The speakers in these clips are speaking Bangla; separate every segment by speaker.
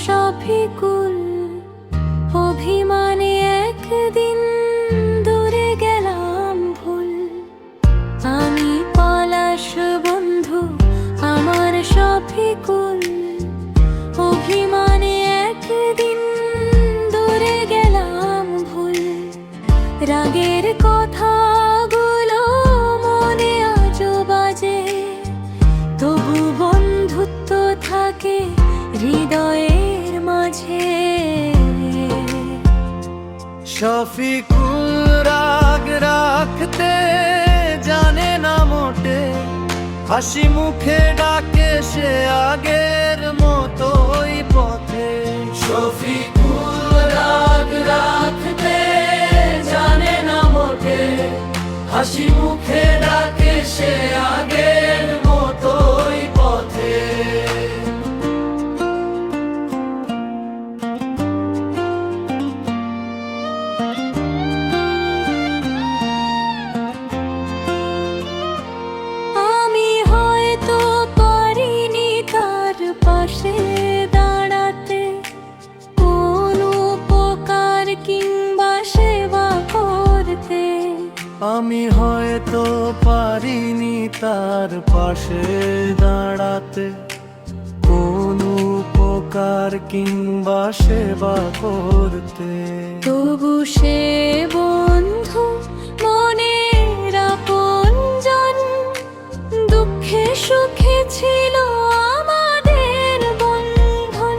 Speaker 1: শফিকুল। অভিমানে একদিন দূরে গেলাম ভুল। আমি পলাশ বন্ধু আমার শফিকুল। অভিমানে একদিন দূরে গেলাম ভুল। রাগের কথাগুলো মনে আজও বাজে, তবু বন্ধুত্ব থাকে হৃদয়ের মাঝে।
Speaker 2: শফিকুল রাগ রাখতে জানে না মোটে, হাসি মুখে ডাকে সে আগের মতোই পথে। শফিকুল রাগ রাখতে জানে না মোটে, হাসি মুখে ডাকে সে আগের মতোই পথে।
Speaker 1: আমি হয়তো পারিনি তার পাশে দাঁড়াতে, কোন উপকার কিংবা সেবা করতে।
Speaker 2: আমি হয়তো পারিনি তার পাশে দাঁড়াতে, কোন উপকার কিংবা সেবা করতে।
Speaker 1: তবু সে বন্ধু মনের আপনজন, দুঃখে সুখে ছিল আমাদের বন্ধন।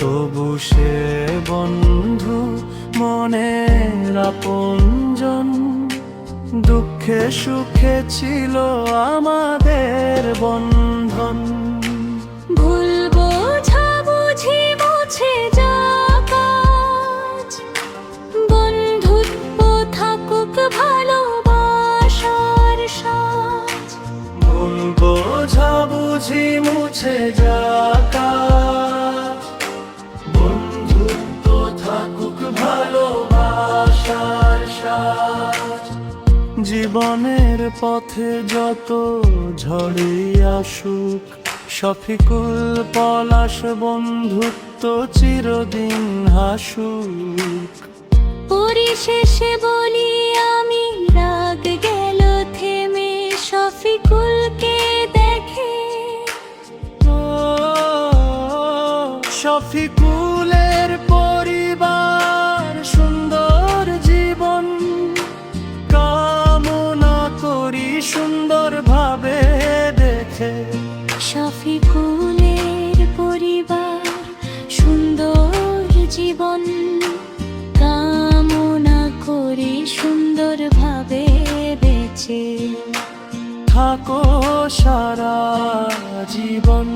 Speaker 2: তবু সে বন্ধু মনের আপনজন, দুঃখে সুখে ছিল আমাদের বন্ধন।
Speaker 1: ভুল বোঝাবুঝি মুছে যাক আজ, বন্ধুত্ব থাকুক ভালোবাসার সাজ।
Speaker 2: ভুল বোঝাবুঝি মুছে যাক আজ, বন্ধুত্ব থাকুক ভালোবাসার সাজ। জীবনের পথে যত ঝড়ই আসুক, শফিকুল পলাশ বন্ধুত্ব চিরদিন হাসুক।
Speaker 1: পরিশেষে বলি আমি, রাগ গেল থেমে শফিকুলকে দেখে।
Speaker 2: ও শফিকুলের পরিবার সুন্দর জীবন কামনা করি সুন্দরভাবে দেখে।
Speaker 1: শফিকুলের পরিবার সুন্দর জীবন কামনা করি সুন্দরভাবে বেঁচে
Speaker 2: থাকো সারা জীবন।